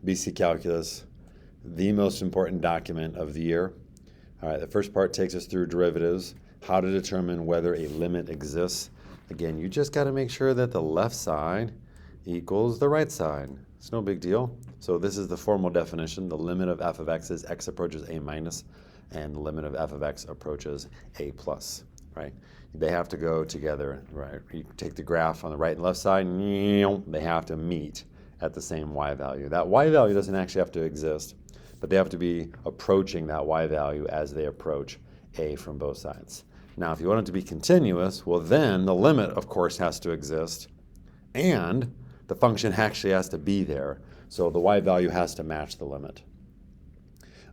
BC Calculus, the most important document of the year. All right, the first part takes us through derivatives, how to determine whether a limit exists. Again, you just got to make sure that the left side equals the right side. It's no big deal. So this is the formal definition. The limit of f of x is x approaches a minus, and the limit of f of x approaches a plus, right? They have to go together, right? You take the graph on the right and left side, they have to meet at the same y value. That y value doesn't actually have to exist, but they have to be approaching that y value as they approach a from both sides. Now, if you want it to be continuous, well then the limit, of course, has to exist, and the function actually has to be there. So the y value has to match the limit.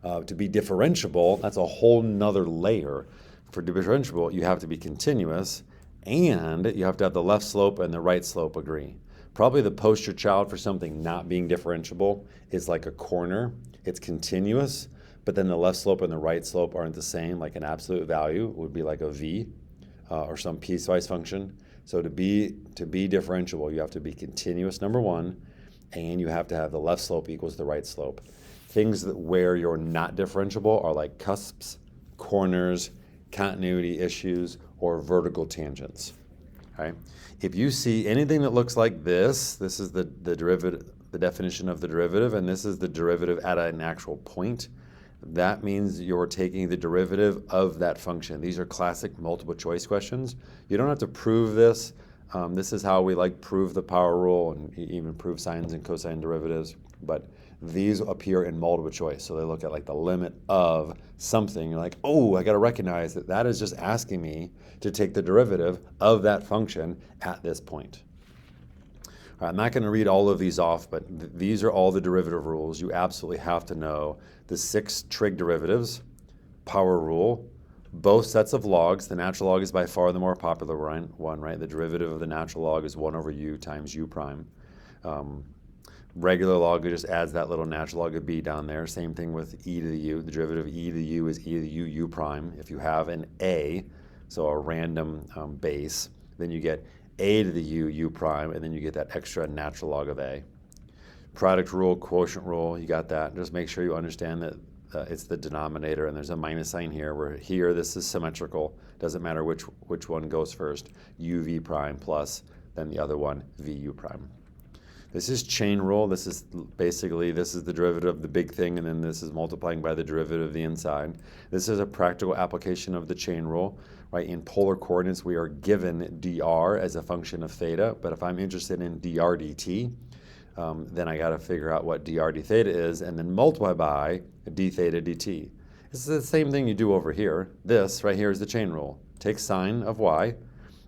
To be differentiable, that's a whole nother layer. For differentiable, you have to be continuous, and you have to have the left slope and the right slope agree. Probably the poster child for something not being differentiable is like a corner. It's continuous, but then the left slope and the right slope aren't the same. Like an absolute value would be like a v or some piecewise function. So to be differentiable, you have to be continuous, number one, and you have to have the left slope equals the right slope. Things where you're not differentiable are like cusps, corners, continuity issues, or vertical tangents. Right? If you see anything that looks like this is the derivative, the definition of the derivative, and this is the derivative at an actual point. That means you're taking the derivative of that function. These are classic multiple choice questions. You don't have to prove this. This is how we prove the power rule and even prove sines and cosine derivatives. But these appear in multiple choice. So they look at the limit of something. You're like, oh, I got to recognize that is just asking me to take the derivative of that function at this point. All right, I'm not going to read all of these off, but these are all the derivative rules. You absolutely have to know the 6 trig derivatives, power rule, both sets of logs. The natural log is by far the more popular one, right? The derivative of the natural log is 1 over u times u prime. Regular log just adds that little natural log of b down there. Same thing with e to the u. The derivative of e to the u is e to the u prime. If you have an a, so a random base, then you get a to the u prime, and then you get that extra natural log of a. Product rule, quotient rule, you got that. Just make sure you understand that it's the denominator, and there's a minus sign here, where here this is symmetrical. Doesn't matter which one goes first. uv prime plus, then the other one, vu prime. This is chain rule. This is the derivative of the big thing, and then this is multiplying by the derivative of the inside. This is a practical application of the chain rule, right? In polar coordinates, we are given dr as a function of theta, but if I'm interested in dr dt, then I got to figure out what dr d theta is, and then multiply by d theta dt. This is the same thing you do over here. This right here is the chain rule. Take sine of y,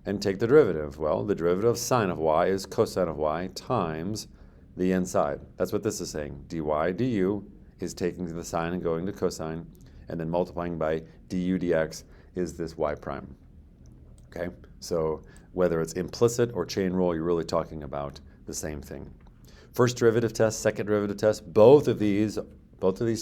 and take the derivative. Well, the derivative of sine of y is cosine of y times the inside. That's what this is saying. dy du is taking the sine and going to cosine, and then multiplying by du dx is this y prime. Okay, so whether it's implicit or chain rule, you're really talking about the same thing. First derivative test, second derivative test, both of these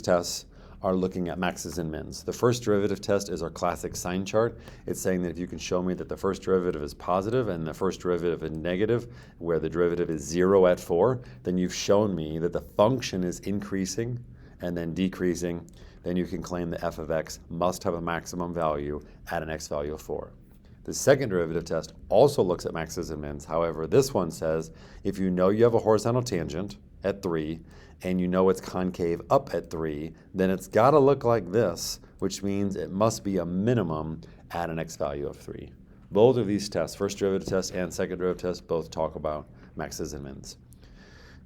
tests are looking at maxes and mins. The first derivative test is our classic sign chart. It's saying that if you can show me that the first derivative is positive and the first derivative is negative, where the derivative is 0 at 4, then you've shown me that the function is increasing and then decreasing. Then you can claim that f of x must have a maximum value at an x value of 4. The second derivative test also looks at maxes and mins. However, this one says if you know you have a horizontal tangent at 3, and you know it's concave up at 3, then it's got to look like this, which means it must be a minimum at an x value of 3. Both of these tests, first derivative test and second derivative test, both talk about maxes and mins.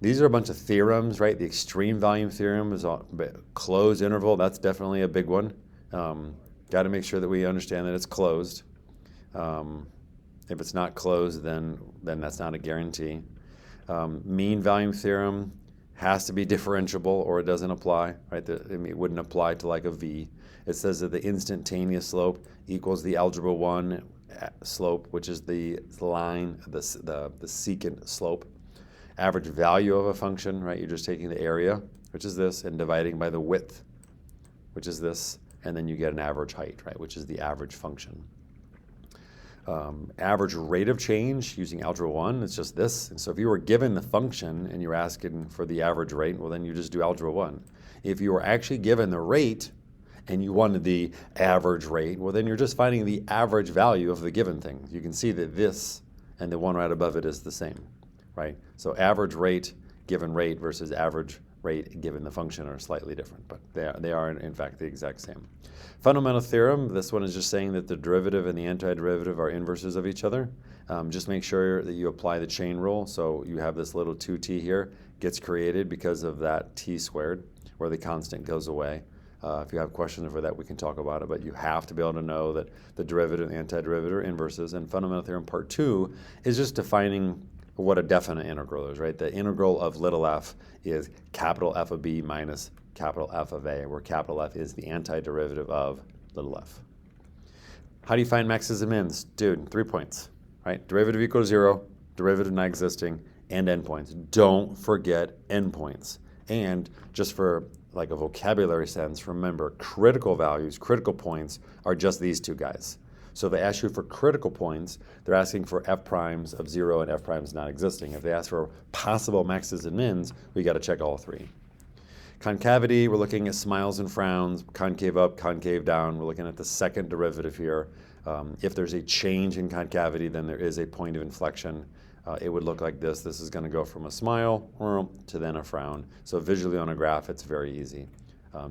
These are a bunch of theorems, right? The extreme volume theorem is a closed interval. That's definitely a big one. Got to make sure that we understand that it's closed. If it's not closed, then that's not a guarantee. Mean volume theorem has to be differentiable or it doesn't apply, right? It wouldn't apply to like a v. It says that the instantaneous slope equals the algebra 1 slope, which is the line, the secant slope. Average value of a function, right? You're just taking the area, which is this, and dividing by the width, which is this, and then you get an average height, right? Which is the average function. average rate of change using Algebra 1, it's just this. And so if you were given the function and you were asking for the average rate, well, then you just do Algebra 1. If you were actually given the rate and you wanted the average rate, well, then you're just finding the average value of the given thing. You can see that this and the one right above it is the same, right? So average rate given rate versus average rate given the function are slightly different, but they are in fact the exact same. Fundamental theorem, this one is just saying that the derivative and the antiderivative are inverses of each other. Just make sure that you apply the chain rule. So you have this little 2t here, gets created because of that t squared, where the constant goes away. If you have questions for that, we can talk about it, but you have to be able to know that the derivative and antiderivative are inverses. And fundamental theorem part 2 is just defining what a definite integral is, right? The integral of little f is capital F of b minus capital F of a, where capital F is the antiderivative of little f. How do you find maxes and mins? Dude, 3 points, right? Derivative equals 0, derivative not existing, and endpoints. Don't forget endpoints. And just for like a vocabulary sense, remember critical values, critical points are just these two guys. So if they ask you for critical points, they're asking for f primes of 0 and f primes not existing. If they ask for possible maxes and mins, we got to check all three. Concavity, we're looking at smiles and frowns, concave up, concave down. We're looking at the second derivative here. If there's a change in concavity, then there is a point of inflection. It would look like this. This is going to go from a smile to then a frown. So visually on a graph, it's very easy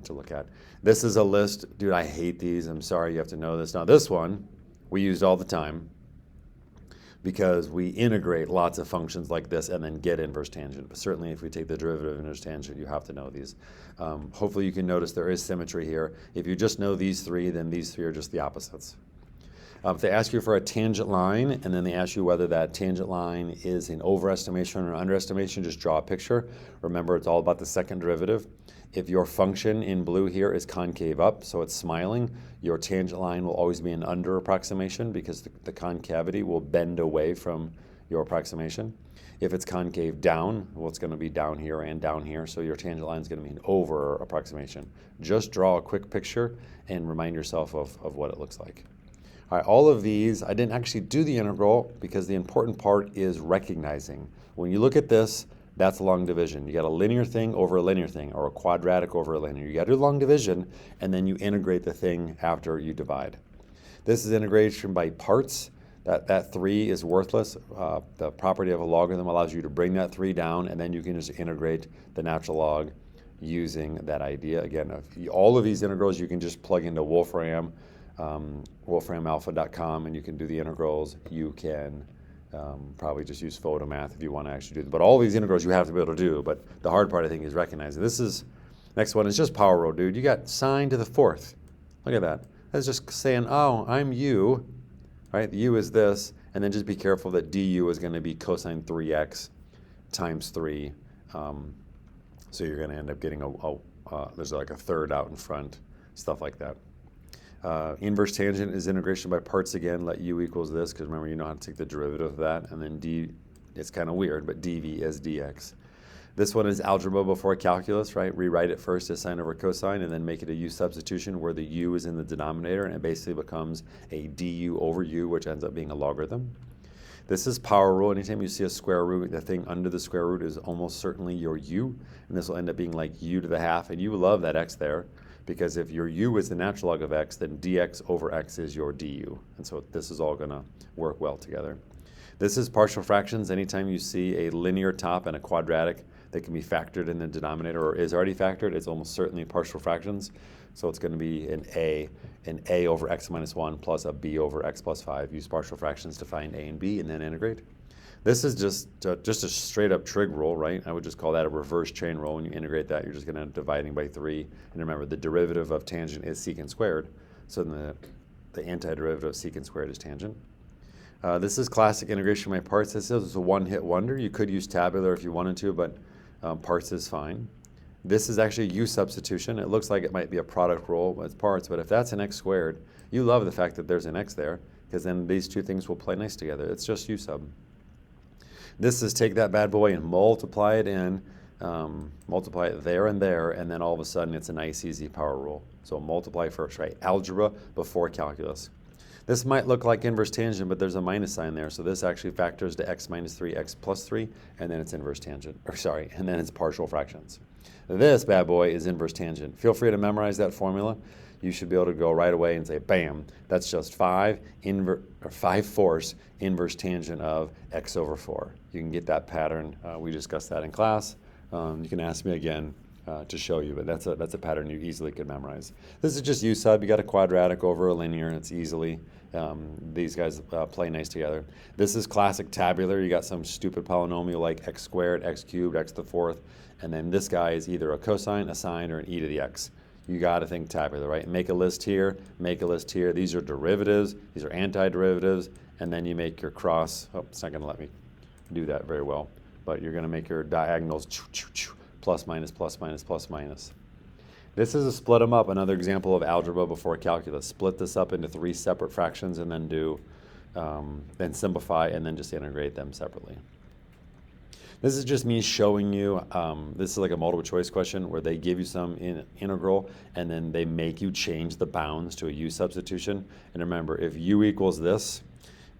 to look at. This is a list. Dude, I hate these. I'm sorry you have to know this. Now this one we used all the time because we integrate lots of functions like this and then get inverse tangent. But certainly if we take the derivative of inverse tangent, you have to know these. Hopefully you can notice there is symmetry here. If you just know these three, then these three are just the opposites. If they ask you for a tangent line and then they ask you whether that tangent line is an overestimation or underestimation, just draw a picture. Remember, it's all about the second derivative. If your function in blue here is concave up, so it's smiling, your tangent line will always be an under approximation because the concavity will bend away from your approximation. If it's concave down, well, it's going to be down here and down here, so your tangent line is going to be an over approximation. Just draw a quick picture and remind yourself of what it looks like. All right, all of these, I didn't actually do the integral because the important part is recognizing. When you look at this, that's long division. You got a linear thing over a linear thing, or a quadratic over a linear. You got to do long division, and then you integrate the thing after you divide. This is integration by parts. That 3 is worthless. The property of a logarithm allows you to bring that 3 down, and then you can just integrate the natural log using that idea. Again, all of these integrals you can just plug into Wolfram. wolframalpha.com, and you can do the integrals. You can probably just use Photomath if you want to actually do them. But all these integrals you have to be able to do, but the hard part I think is recognizing. Next one is just power rule, dude. You got sine to the 4th. Look at that. That's just saying, oh, I'm u, right? The u is this, and then just be careful that du is going to be cosine 3x times 3. So you're going to end up getting there's like a third out in front, stuff like that. Inverse tangent is integration by parts again. Let u equals this, because remember you know how to take the derivative of that, and then d, it's kind of weird, but dv is dx. This one is algebra before calculus, right? Rewrite it first as sine over cosine, and then make it a u substitution where the u is in the denominator, and it basically becomes a du over u, which ends up being a logarithm. This is power rule. Anytime you see a square root, the thing under the square root is almost certainly your u, and this will end up being like u to the half, and you love that x there, because if your u is the natural log of x, then dx over x is your du. And so this is all going to work well together. This is partial fractions. Anytime you see a linear top and a quadratic that can be factored in the denominator or is already factored, it's almost certainly partial fractions. So it's going to be an a over x minus 1 plus a b over x plus 5. Use partial fractions to find a and b and then integrate. This is just a straight up trig rule, right? I would just call that a reverse chain rule. When you integrate that, you're just going to end up dividing by 3. And remember, the derivative of tangent is secant squared. So then the antiderivative of secant squared is tangent. This is classic integration by parts. This is a one-hit wonder. You could use tabular if you wanted to, but parts is fine. This is actually u substitution. It looks like it might be a product rule with parts, but if that's an x squared, you love the fact that there's an x there, because then these two things will play nice together. It's just u sub. This is take that bad boy and multiply it in, multiply it there, and then all of a sudden it's a nice easy power rule. So multiply first, right? Algebra before calculus. This might look like inverse tangent, but there's a minus sign there. So this actually factors to x minus 3, x plus 3, and then it's inverse tangent. And then it's partial fractions. This bad boy is inverse tangent. Feel free to memorize that formula. You should be able to go right away and say, bam, that's just 5 fourths inverse tangent of x over 4. You can get that pattern. We discussed that in class. You can ask me again to show you, but that's a pattern you easily could memorize. This is just u sub. You got a quadratic over a linear. It's easily, these guys play nice together. This is classic tabular. You got some stupid polynomial like x squared, x cubed, x to the fourth, and then this guy is either a cosine, a sine, or an e to the x. You got to think tabular, right? Make a list here, make a list here. These are derivatives, these are antiderivatives, and then you make your cross. Oh, it's not going to let me do that very well, but you're going to make your diagonals plus minus, plus minus, plus minus. This is a split them up, another example of algebra before calculus. Split this up into 3 separate fractions and then then simplify and then just integrate them separately. This is just me showing you, this is like a multiple choice question where they give you some integral and then they make you change the bounds to a u substitution. And remember, if u equals this,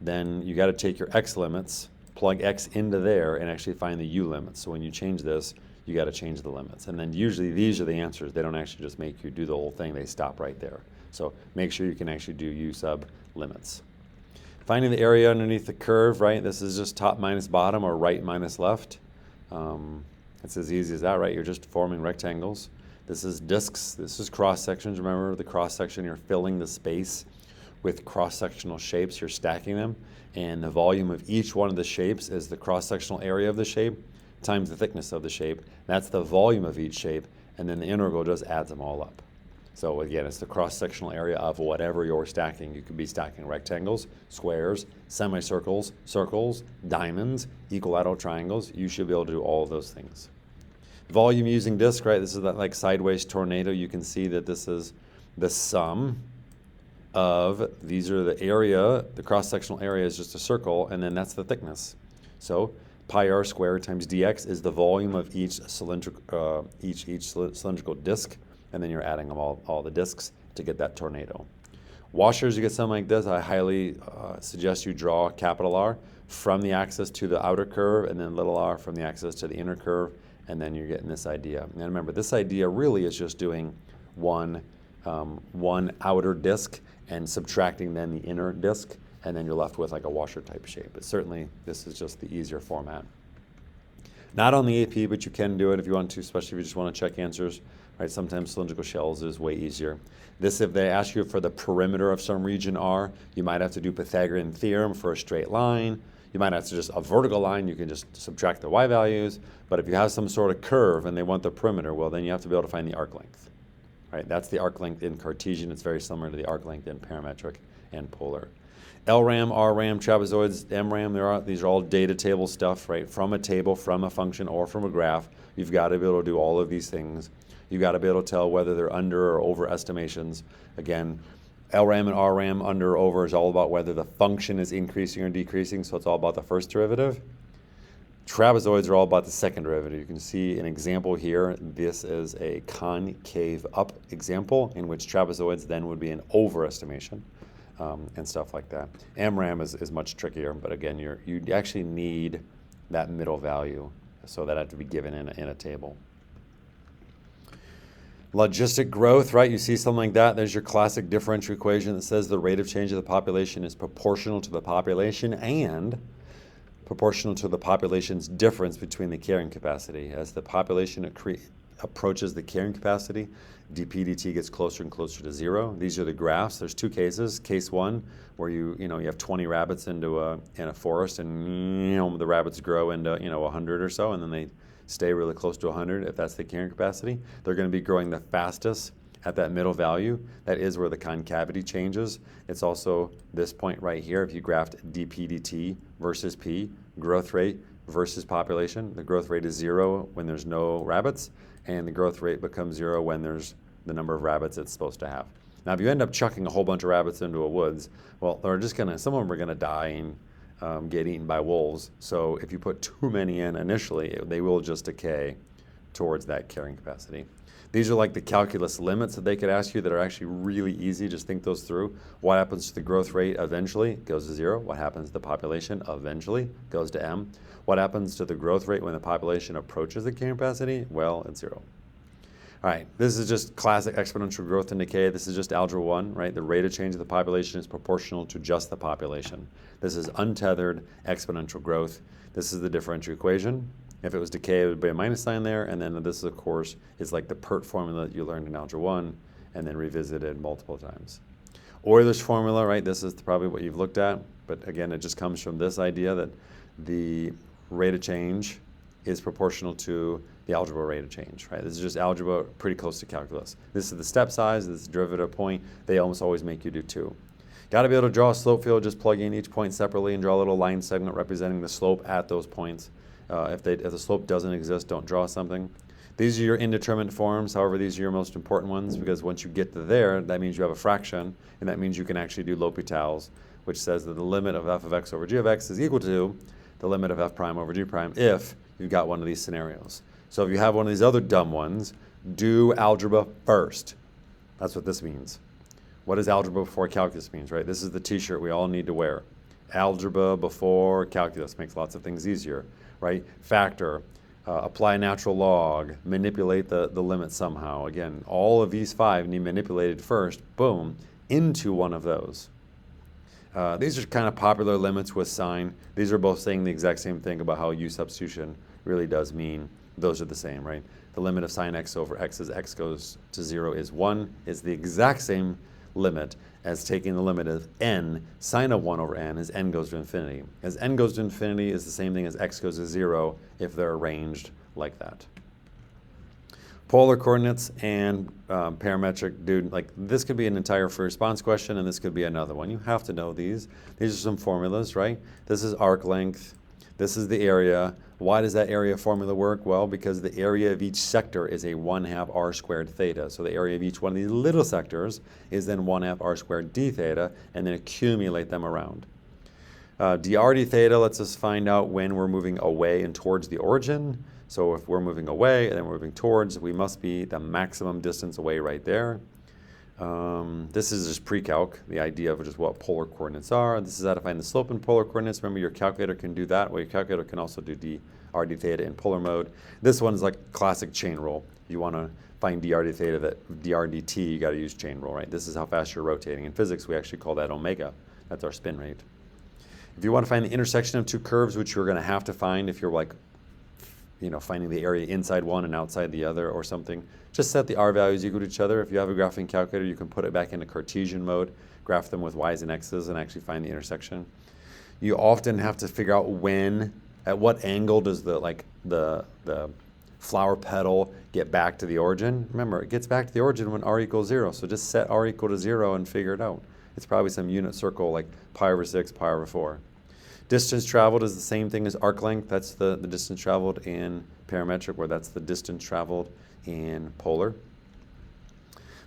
then you got to take your x limits, plug x into there, and actually find the u limits. So when you change this, you got to change the limits. And then usually these are the answers. They don't actually just make you do the whole thing. They stop right there. So make sure you can actually do u sub limits. Finding the area underneath the curve, right? This is just top minus bottom or right minus left. It's as easy as that, right? You're just forming rectangles. This is discs. This is cross sections. Remember the cross section, you're filling the space with cross-sectional shapes. You're stacking them. And the volume of each one of the shapes is the cross-sectional area of the shape times the thickness of the shape. That's the volume of each shape. And then the integral just adds them all up. So again, it's the cross-sectional area of whatever you're stacking. You could be stacking rectangles, squares, semicircles, circles, diamonds, equilateral triangles. You should be able to do all of those things. Volume using disk, right? This is that like sideways tornado. You can see that this is the sum of, these are the area, the cross-sectional area is just a circle, and then that's the thickness. So pi r squared times dx is the volume of each cylindrical disk. And then you're adding them all the discs to get that tornado. Washers, you get something like this. I highly suggest you draw capital R from the axis to the outer curve, and then little r from the axis to the inner curve, and then you're getting this idea. And remember, this idea really is just doing one outer disc and subtracting then the inner disc, and then you're left with like a washer type shape. But certainly, this is just the easier format. Not on the AP, but you can do it if you want to, especially if you just want to check answers. Right, sometimes cylindrical shells is way easier. This, if they ask you for the perimeter of some region R, you might have to do Pythagorean theorem for a straight line. You might have to just a vertical line. You can just subtract the y values. But if you have some sort of curve and they want the perimeter, well, then you have to be able to find the arc length. Right, that's the arc length in Cartesian. It's very similar to the arc length in parametric and polar. LRAM, RRAM, trapezoids, MRAM, these are all data table stuff, right? From a table, from a function, or from a graph. You've got to be able to do all of these things. You've got to be able to tell whether they're under or over estimations. Again, LRAM and RRAM, under or over, is all about whether the function is increasing or decreasing, so it's all about the first derivative. Trapezoids are all about the second derivative. You can see an example here. This is a concave up example in which trapezoids then would be an overestimation and stuff like that. MRAM is much trickier, but again, you actually need that middle value, so that had to be given in a table. Logistic growth, right? You see something like that. There's your classic differential equation that says the rate of change of the population is proportional to the population and proportional to the population's difference between the carrying capacity. As the population approaches the carrying capacity, dp dt gets closer and closer to 0. These are the graphs. There's two cases. Case one, where you have 20 rabbits in a forest, and the rabbits grow into 100 or so, and then they stay really close to 100 if that's the carrying capacity. They're going to be growing the fastest at that middle value. That is where the concavity changes. It's also this point right here. If you graphed dp dt versus p, growth rate versus population, the growth rate is 0 when there's no rabbits, and the growth rate becomes 0 when there's the number of rabbits it's supposed to have. Now, if you end up chucking a whole bunch of rabbits into a woods, well, some of them are going to die and get eaten by wolves. So if you put too many in initially, they will just decay towards that carrying capacity. These are like the calculus limits that they could ask you that are actually really easy. Just think those through. What happens to the growth rate eventually? It goes to 0. What happens to the population eventually? Goes to m. What happens to the growth rate when the population approaches the carrying capacity? Well, it's 0. All right, this is just classic exponential growth and decay. This is just algebra 1, right? The rate of change of the population is proportional to just the population. This is untethered exponential growth. This is the differential equation. If it was decay, it would be a minus sign there, and then this, of course, is like the PERT formula that you learned in Algebra 1 and then revisited multiple times. Euler's formula, right, this is probably what you've looked at, but again, it just comes from this idea that the rate of change is proportional to the algebra rate of change, right? This is just algebra pretty close to calculus. This is the step size, this is the derivative point. They almost always make you do 2. Got to be able to draw a slope field, just plug in each point separately and draw a little line segment representing the slope at those points. If the slope doesn't exist, don't draw something. These are your indeterminate forms. However, these are your most important ones because once you get to there, that means you have a fraction, and that means you can actually do L'Hopital's, which says that the limit of f of x over g of x is equal to the limit of f prime over g prime if you've got one of these scenarios. So if you have one of these other dumb ones, do algebra first. That's what this means. What does algebra before calculus means, right? This is the t-shirt we all need to wear. Algebra before calculus makes lots of things easier, right? Factor, apply a natural log, manipulate the limit somehow. Again, all of these 5 need manipulated first, boom, into one of those. These are kind of popular limits with sign. These are both saying the exact same thing about how U substitution really does mean those are the same, right? The limit of sine x over x as x goes to 0 is 1 is the exact same limit as taking the limit of n sine of 1 over n as n goes to infinity. As n goes to infinity is the same thing as x goes to 0 if they're arranged like that. Polar coordinates and parametric, dude, like this could be an entire free response question and this could be another one. You have to know these. These are some formulas, right? This is arc length. This is the area. Why does that area formula work? Well, because the area of each sector is a 1/2 r squared theta. So the area of each one of these little sectors is then 1/2 r squared d theta, and then accumulate them around. dr d theta lets us find out when we're moving away and towards the origin. So if we're moving away and then we're moving towards, we must be the maximum distance away right there. This is just pre-calc, the idea of just what polar coordinates are. This is how to find the slope in polar coordinates. Remember, your calculator can do that. Well, your calculator can also do dr d theta in polar mode. This one's like classic chain rule. If you want to find dr d theta, dr dt, you got to use chain rule, right? This is how fast you're rotating. In physics, we actually call that omega. That's our spin rate. If you want to find the intersection of two curves, which you're going to have to find if you're like, finding the area inside one and outside the other or something, just set the r values equal to each other. If you have a graphing calculator, you can put it back into Cartesian mode, graph them with y's and x's, and actually find the intersection. You often have to figure out at what angle does the flower petal get back to the origin. Remember, it gets back to the origin when r equals 0, so just set r equal to 0 and figure it out. It's probably some unit circle like pi over 6, pi over 4. Distance traveled is the same thing as arc length. That's the distance traveled in parametric, where that's the distance traveled in polar.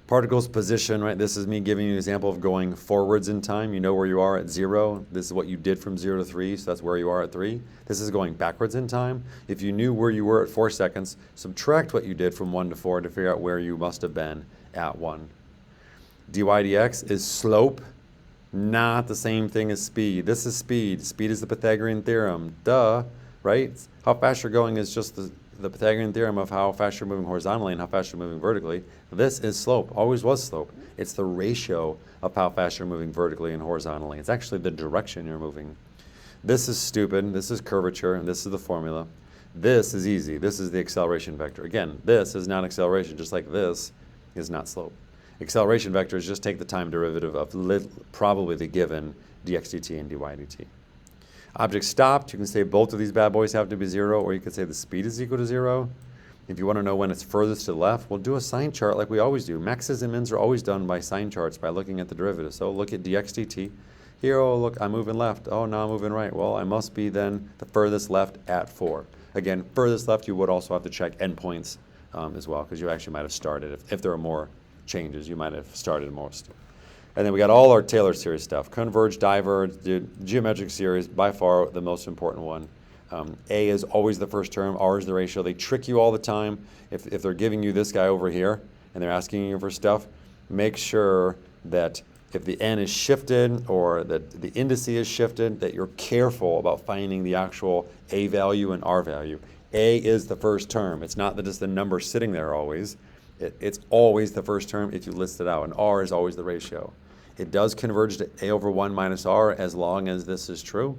Particles position, right? This is me giving you an example of going forwards in time. You know where you are at 0. This is what you did from 0 to 3, so that's where you are at 3. This is going backwards in time. If you knew where you were at 4 seconds, subtract what you did from 1 to 4 to figure out where you must have been at 1. dy dx is slope. Not the same thing as speed. This is speed. Speed is the Pythagorean theorem. Duh, right? How fast you're going is just the Pythagorean theorem of how fast you're moving horizontally and how fast you're moving vertically. This is slope. Always was slope. It's the ratio of how fast you're moving vertically and horizontally. It's actually the direction you're moving. This is stupid. This is curvature, and this is the formula. This is easy. This is the acceleration vector. Again, this is not acceleration, just like this is not slope. Acceleration vectors just take the time derivative of probably the given dx dt and dy dt. Object stopped, you can say both of these bad boys have to be 0, or you could say the speed is equal to 0. If you want to know when it's furthest to the left, we'll do a sign chart like we always do. Maxes and mins are always done by sign charts by looking at the derivative. So look at dx dt. Here, oh look, I'm moving left. Oh, now I'm moving right. Well, I must be then the furthest left at 4. Again, furthest left, you would also have to check endpoints as well, because you actually might have started, if there are more changes, you might have started most. And then we got all our Taylor series stuff. Converge, diverge, the geometric series, by far the most important one. A is always the first term, R is the ratio. They trick you all the time. If they're giving you this guy over here and they're asking you for stuff, make sure that if the n is shifted or that the indice is shifted, that you're careful about finding the actual A value and R value. A is the first term. It's not that just the number sitting there always. It's always the first term if you list it out, and R is always the ratio. It does converge to A over 1 minus R as long as this is true.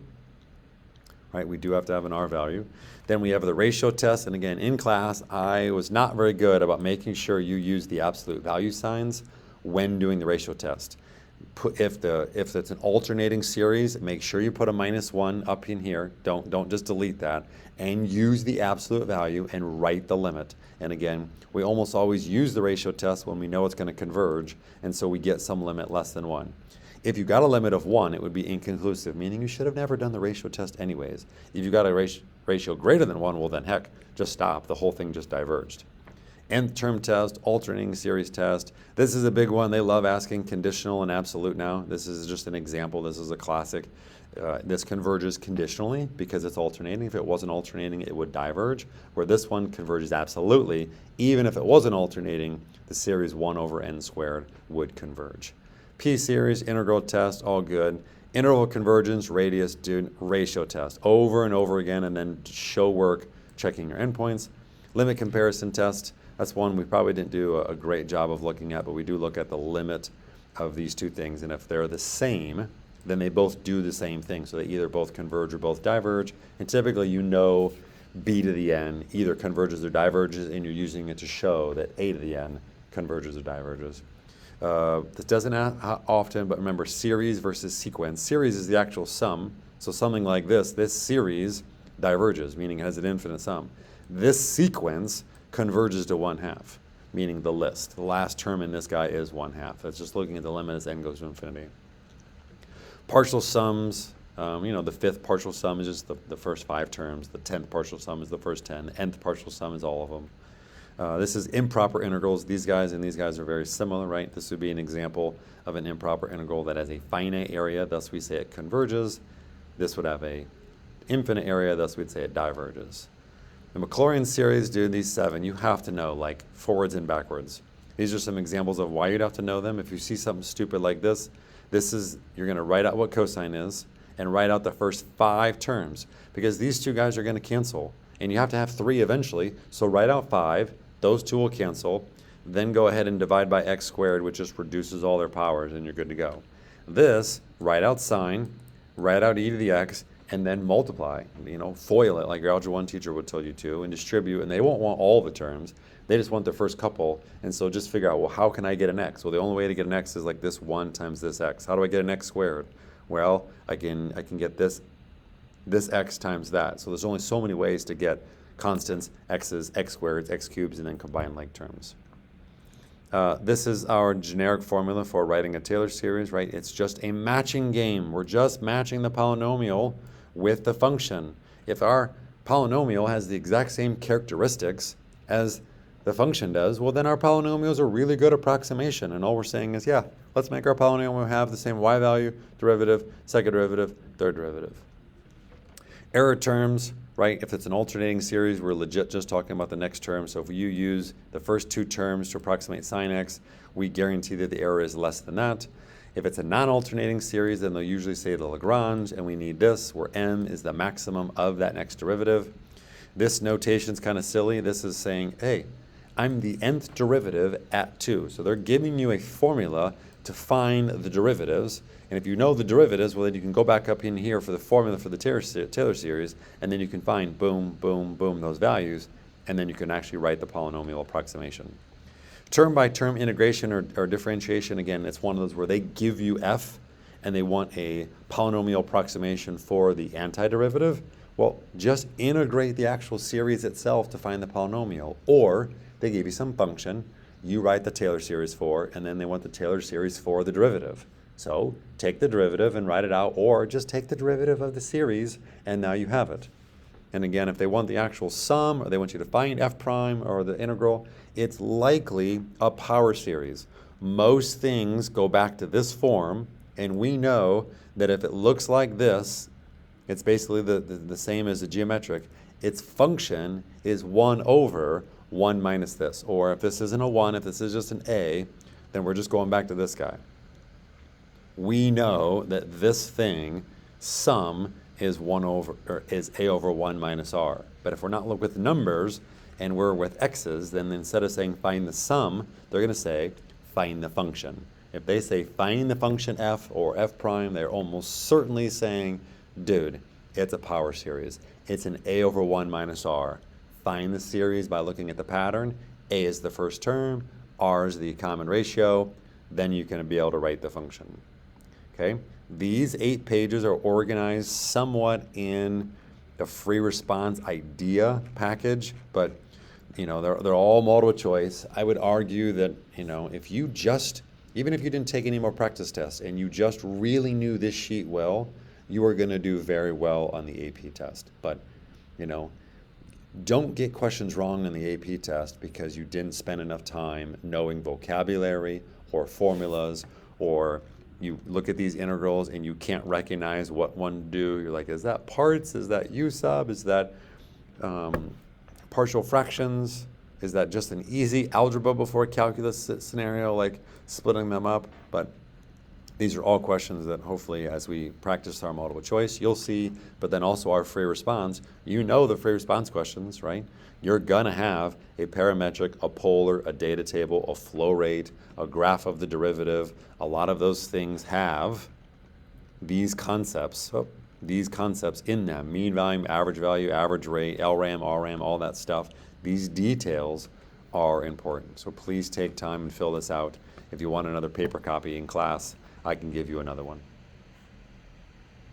Right, we do have to have an R value. Then we have the ratio test, and again, in class, I was not very good about making sure you use the absolute value signs when doing the ratio test. If it's an alternating series, make sure you put a -1 up in here. Don't just delete that, and use the absolute value and write the limit. And again, we almost always use the ratio test when we know it's going to converge, and so we get some limit less than 1. If you got a limit of 1, it would be inconclusive, meaning you should have never done the ratio test anyways. If you got a ratio greater than 1, well then heck, just stop. The whole thing just diverged. Nth term test, alternating series test. This is a big one. They love asking conditional and absolute now. This is just an example. This is a classic. This converges conditionally because it's alternating. If it wasn't alternating, it would diverge. Where this one converges absolutely. Even if it wasn't alternating, the series 1 over n squared would converge. P-series, integral test, all good. Interval convergence, radius, ratio test. Over and over again, and then show work, checking your endpoints. Limit comparison test. That's one we probably didn't do a great job of looking at, but we do look at the limit of these two things. And if they're the same, then they both do the same thing. So they either both converge or both diverge. And typically you know b to the n either converges or diverges, and you're using it to show that a to the n converges or diverges. This doesn't happen often, but remember, series versus sequence. Series is the actual sum. So something like this series diverges, meaning it has an infinite sum. This sequence converges to 1/2, meaning the list. The last term in this guy is 1/2. It's just looking at the limit as n goes to infinity. Partial sums, the fifth partial sum is just the first 5 terms. The 10th partial sum is the first 10. The nth partial sum is all of them. This is improper integrals. These guys and these guys are very similar, right? This would be an example of an improper integral that has a finite area, thus we say it converges. This would have a infinite area, thus we'd say it diverges. The Maclaurin series, dude, these 7, you have to know, like, forwards and backwards. These are some examples of why you'd have to know them. If you see something stupid like this, you're going to write out what cosine is and write out the first 5 terms, because these two guys are going to cancel. And you have to have 3 eventually, so write out 5. Those 2 will cancel. Then go ahead and divide by x squared, which just reduces all their powers, and you're good to go. This, write out sine, write out e to the x, and then multiply, FOIL it like your Algebra 1 teacher would tell you to, and distribute, and they won't want all the terms. They just want the first couple, and so just figure out, well, how can I get an x? Well, the only way to get an x is like this 1 times this x. How do I get an x squared? Well, I can get this x times that. So there's only so many ways to get constants, x's, x squareds, x cubes, and then combine like terms. This is our generic formula for writing a Taylor series, right? It's just a matching game. We're just matching the polynomial with the function. If our polynomial has the exact same characteristics as the function does, well, then our polynomial is a really good approximation. And all we're saying is, yeah, let's make our polynomial have the same y value, derivative, second derivative, third derivative. Error terms, right? If it's an alternating series, we're legit just talking about the next term. So if you use the first 2 terms to approximate sine x, we guarantee that the error is less than that. If it's a non-alternating series, then they'll usually say the Lagrange, and we need this, where m is the maximum of that next derivative. This notation's kind of silly. This is saying, hey, I'm the nth derivative at 2. So they're giving you a formula to find the derivatives. And if you know the derivatives, well, then you can go back up in here for the formula for the Taylor series, and then you can find boom, boom, boom, those values, and then you can actually write the polynomial approximation. Term-by-term integration or differentiation, again, it's one of those where they give you f, and they want a polynomial approximation for the antiderivative. Well, just integrate the actual series itself to find the polynomial. Or they give you some function, you write the Taylor series for, and then they want the Taylor series for the derivative. So take the derivative and write it out, or just take the derivative of the series, and now you have it. And again, if they want the actual sum, or they want you to find f prime or the integral, it's likely a power series. Most things go back to this form, and we know that if it looks like this, It's basically the same as a geometric. Its function is 1 over 1 minus this. Or if this isn't a 1, if this is just an a, then we're just going back to this guy. We know that this thing, sum, is 1 over, or is a over 1 minus r. But if we're not with numbers and we're with x's, then instead of saying find the sum, they're going to say find the function. If they say find the function f or f prime, they're almost certainly saying, dude, it's a power series. It's an a over 1 minus r. Find the series by looking at the pattern. A is the first term, r is the common ratio. Then you can be able to write the function. Okay? These 8 pages are organized somewhat in the free response idea package, but they're all multiple choice. I would argue that if you just, even if you didn't take any more practice tests and you just really knew this sheet well, you are going to do very well on the AP test. But don't get questions wrong on the AP test because you didn't spend enough time knowing vocabulary or formulas, or you look at these integrals and you can't recognize what one to do. You're like, is that parts? Is that u sub? Is that partial fractions? Is that just an easy algebra before calculus scenario, like splitting them up? But these are all questions that hopefully as we practice our multiple choice, you'll see, but then also our free response. The free response questions, right? You're gonna have a parametric, a polar, a data table, a flow rate, a graph of the derivative. A lot of those things have these concepts in them: mean value, average rate, LRAM, RRAM, all that stuff. These details are important. So please take time and fill this out. If you want another paper copy in class, I can give you another one.